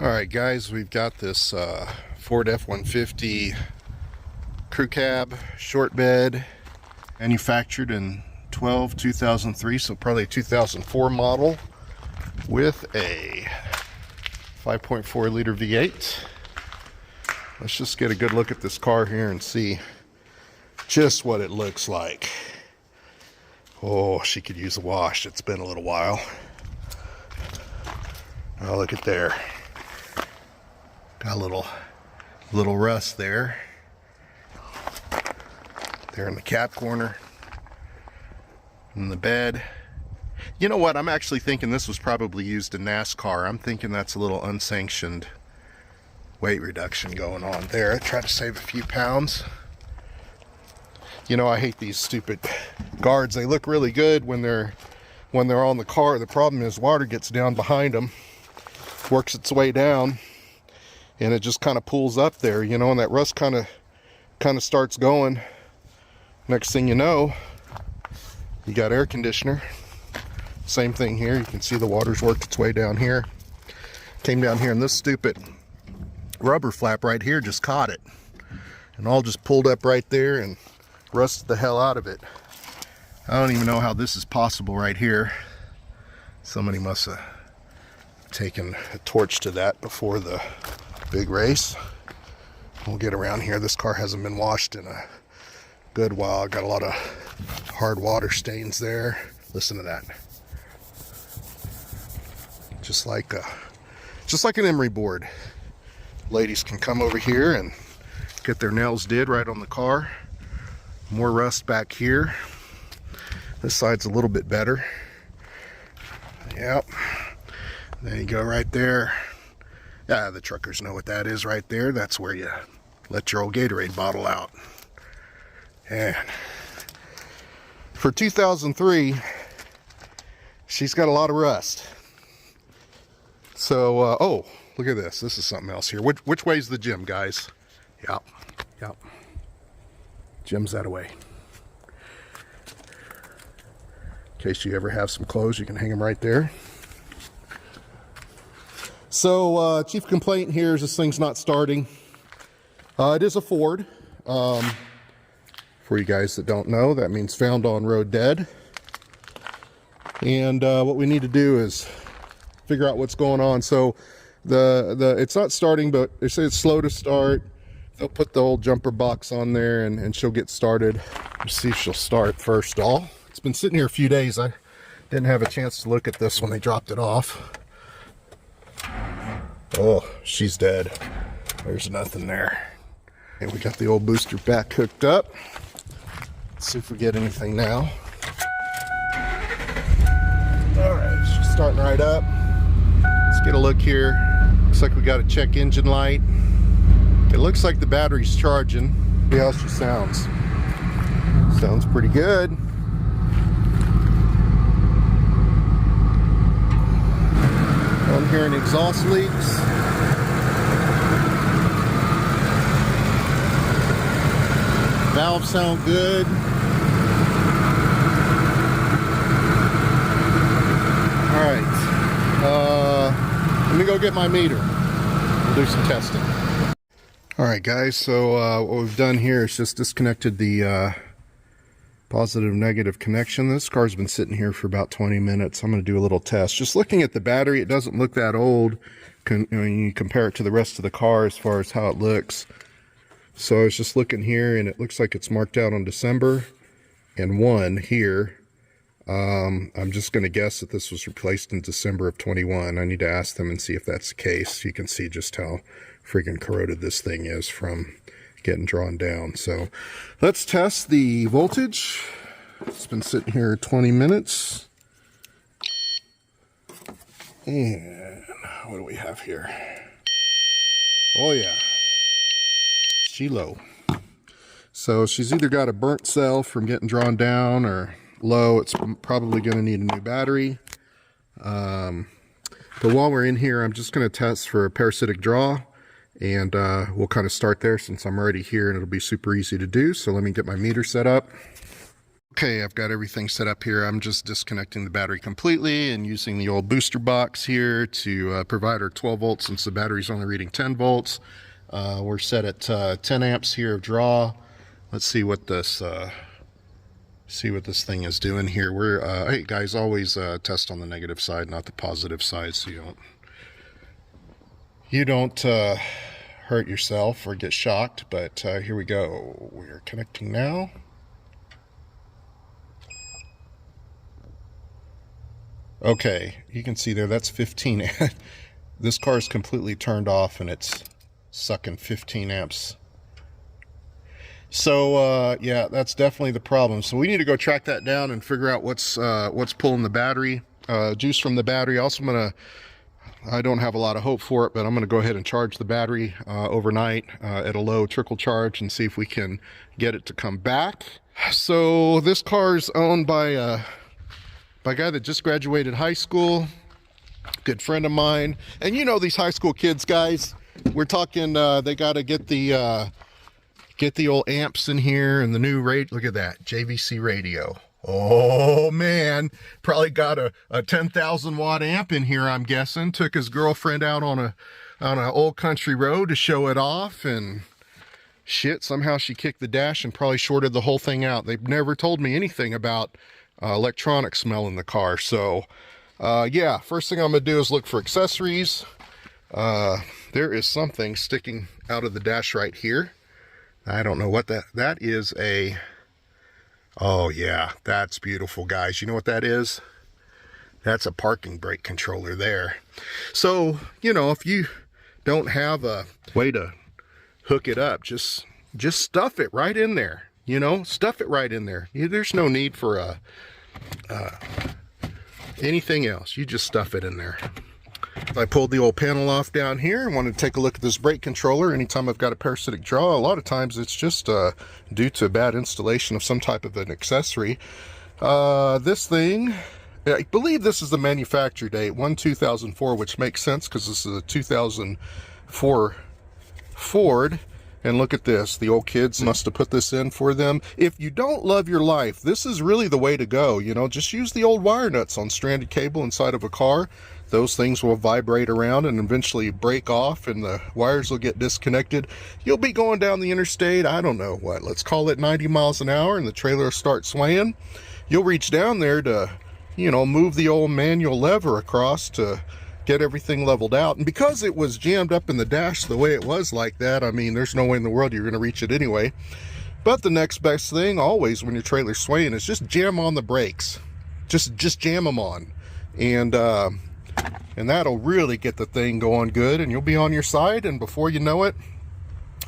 Alright guys, we've got this Ford F-150 crew cab short bed, manufactured in 2003, so probably a 2004 model, with a 5.4 liter V8. Let's just get a good look at this car here and see just what it looks like. Oh, she could use a wash. It's been a little while. Oh, look at there. Got a little rust there. There in the cab corner. In the bed. You know what? I'm actually thinking this was probably used in NASCAR. I'm thinking that's a little unsanctioned weight reduction going on there. I try to save a few pounds. You know, I hate these stupid guards. They look really good when they're on the car. The problem is water gets down behind them, works its way down, and it just kind of pulls up there, you know, and that rust kind of starts going. Next thing you know, you got air conditioner. Same thing here. You can see the water's worked its way down here. Came down here, and this stupid rubber flap right here just caught it, and all just pulled up right there and rusted the hell out of it. I don't even know how this is possible right here. Somebody must have taken a torch to that before the big race. We'll get around here. This car hasn't been washed in a good while. Got a lot of hard water stains there. Listen to that. Just like an emery board. Ladies can come over here and get their nails did right on the car. More rust back here. This side's a little bit better. Yep. There you go right there. Yeah, the truckers know what that is right there. That's where you let your old Gatorade bottle out. And for 2003, she's got a lot of rust. So, oh, look at this. This is something else here. Which way's the gym, guys? Yep. Yep. Gym's that way. In case you ever have some clothes, you can hang them right there. So, chief complaint here is this thing's not starting. It is a Ford. For you guys that don't know, that means found on road dead. And what we need to do is figure out what's going on. So it's not starting, but they say it's slow to start. They'll put the old jumper box on there and she'll get started. Let's see if she'll start first all. It's been sitting here a few days. I didn't have a chance to look at this when they dropped it off. Oh, she's dead. There's nothing there. And we got the old booster back hooked up. Let's see if we get anything now. All right, she's starting right up. Let's get a look here. Looks like we got a check engine light. It looks like the battery's charging. See how she sounds. Sounds pretty good. I'm hearing exhaust leaks. Valves sound good. All right. Let me go get my meter. We'll do some testing. All right, guys. So what we've done here is just disconnected the positive negative connection. This car's been sitting here for about 20 minutes. I'm going to do a little test. Just looking at the battery, it doesn't look that old when you compare it to the rest of the car as far as how it looks. So I was just looking here, and it looks like it's marked out on December and 1 here. I'm just going to guess that this was replaced in December of 21. I need to ask them and see if that's the case. You can see just how freaking corroded this thing is from getting drawn down. So let's test the voltage. It's been sitting here 20 minutes. And what do we have here? Oh yeah, she low. So she's either got a burnt cell from getting drawn down, or low. It's probably going to need a new battery. But while we're in here, I'm just going to test for a parasitic draw. And we'll kind of start there since I'm already here, and it'll be super easy to do. So let me get my meter set up. Okay, I've got everything set up here. I'm just disconnecting the battery completely and using the old booster box here to provide our 12 volts since the battery's only reading 10 volts. We're set at 10 amps here of draw. Let's see what this thing is doing here. We're hey guys, always test on the negative side, not the positive side, so you don't hurt yourself or get shocked. But here we go. We're connecting now. Okay, you can see there, that's 15. This car is completely turned off and it's sucking 15 amps. So yeah, that's definitely the problem. So we need to go track that down and figure out what's pulling the battery, juice from the battery. Also, I don't have a lot of hope for it, but I'm gonna go ahead and charge the battery overnight at a low trickle charge and see if we can get it to come back. So this car is owned by a guy that just graduated high school, good friend of mine. And you know these high school kids, guys, we're talking, they got to get the old amps in here and the new radio. Look at that, JVC radio. Oh man, probably got a 10,000 watt amp in here, I'm guessing. Took his girlfriend out on an old country road to show it off, and shit, somehow she kicked the dash and probably shorted the whole thing out. They've never told me anything about electronic smell in the car. So yeah, first thing I'm gonna do is look for accessories. There is something sticking out of the dash right here. I don't know what that is. Oh yeah, that's beautiful, guys. You know what that is? That's a parking brake controller there. So you know, if you don't have a way to hook it up, just stuff it right in there. You know, stuff it right in there. There's no need for anything else. You just stuff it in there. I pulled the old panel off down here. I wanted to take a look at this brake controller. Anytime I've got a parasitic draw, a lot of times it's just due to bad installation of some type of an accessory. This thing, I believe this is the manufacture date, 1/2004, which makes sense because this is a 2004 Ford. And look at this, the old kids must have put this in for them. If you don't love your life, this is really the way to go. You know, just use the old wire nuts on stranded cable inside of a car. Those things will vibrate around and eventually break off and the wires will get disconnected. You'll be going down the interstate, I don't know what, let's call it 90 miles an hour, and the trailer will start swaying. You'll reach down there to, you know, move the old manual lever across to get everything leveled out. And because it was jammed up in the dash the way it was like that, I mean, there's no way in the world you're going to reach it anyway. But the next best thing always when your trailer's swaying is just jam on the brakes. Just jam them on. And that'll really get the thing going good, and you'll be on your side, and before you know it,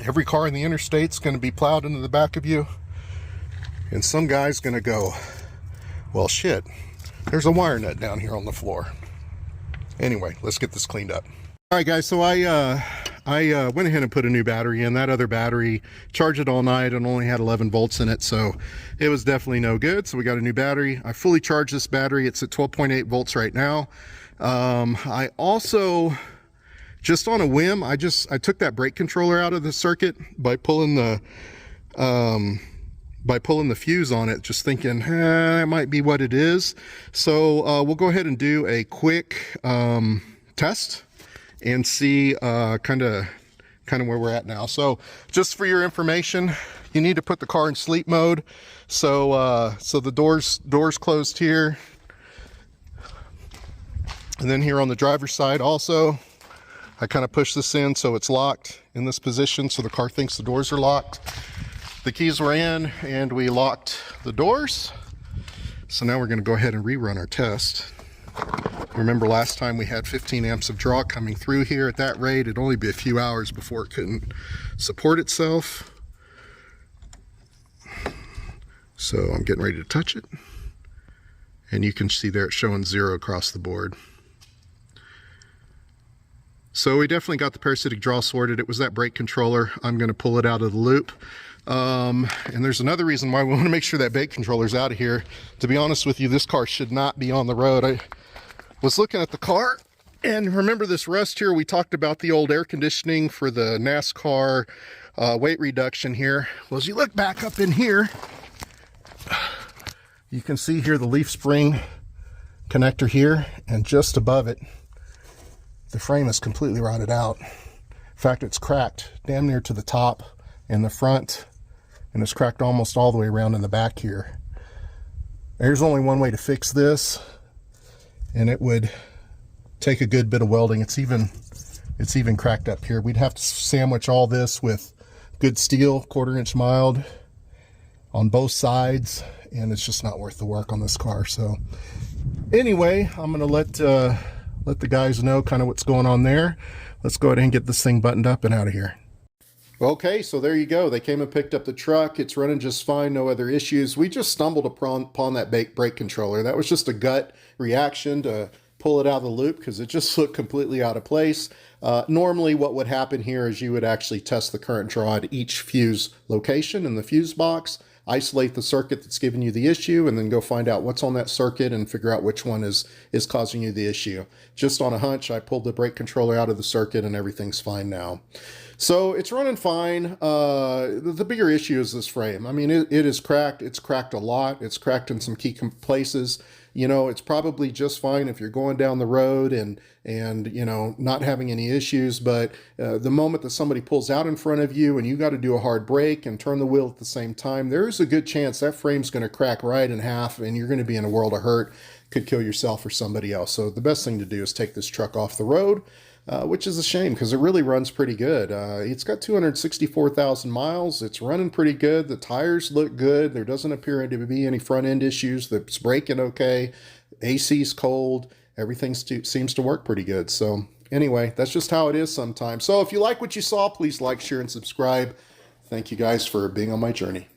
every car in the interstate's going to be plowed into the back of you. And some guy's going to go, well shit, there's a wire nut down here on the floor. Anyway, let's get this cleaned up. All right, guys, so I went ahead and put a new battery in. That other battery, charged it all night and only had 11 volts in it, so it was definitely no good. So we got a new battery. I fully charged this battery. It's at 12.8 volts right now. I also, just on a whim, I took that brake controller out of the circuit by pulling the fuse on it, just thinking, that might be what it is. So we'll go ahead and do a quick test and see kind of where we're at now. So just for your information, you need to put the car in sleep mode. So so the doors closed here, and then here on the driver's side also, I kind of push this in so it's locked in this position so the car thinks the doors are locked. The keys were in and we locked the doors. So now we're going to go ahead and rerun our test. Remember last time we had 15 amps of draw coming through here. At that rate, it'd only be a few hours before it couldn't support itself. So I'm getting ready to touch it. And you can see there it's showing 0 across the board. So we definitely got the parasitic draw sorted. It was that brake controller. I'm going to pull it out of the loop. And there's another reason why we want to make sure that brake controller's out of here. To be honest with you, this car should not be on the road. I was looking at the car, and remember this rust here? We talked about the old air conditioning for the NASCAR weight reduction here. Well, as you look back up in here, You can see here the leaf spring connector here, and just above it, the frame is completely rotted out. In fact, it's cracked damn near to the top in the front, and it's cracked almost all the way around in the back here. There's only one way to fix this, and it would take a good bit of welding. It's even cracked up here. We'd have to sandwich all this with good steel, 1/4 inch mild on both sides, and it's just not worth the work on this car. So anyway, I'm gonna let the guys know kind of what's going on there. Let's go ahead and get this thing buttoned up and out of here. Okay, so there you go. They came and picked up the truck. It's running just fine, no other issues. We just stumbled upon that brake controller. That was just a gut reaction to pull it out of the loop because it just looked completely out of place. Normally what would happen here is you would actually test the current draw at each fuse location in the fuse box, isolate the circuit that's giving you the issue, and then go find out what's on that circuit and figure out which one is causing you the issue. Just on a hunch, I pulled the brake controller out of the circuit and everything's fine now. So it's running fine. The bigger issue is this frame. I mean, it is cracked. It's cracked a lot. It's cracked in some key places. You know, it's probably just fine if you're going down the road and you know, not having any issues. But the moment that somebody pulls out in front of you and you got to do a hard brake and turn the wheel at the same time, there's a good chance that frame's going to crack right in half and you're going to be in a world of hurt. Could kill yourself or somebody else. So the best thing to do is take this truck off the road. Which is a shame because it really runs pretty good. It's got 264,000 miles. It's running pretty good. The tires look good. There doesn't appear to be any front end issues. It's braking okay. AC's cold. Everything seems to work pretty good. So anyway, that's just how it is sometimes. So if you like what you saw, please like, share, and subscribe. Thank you guys for being on my journey.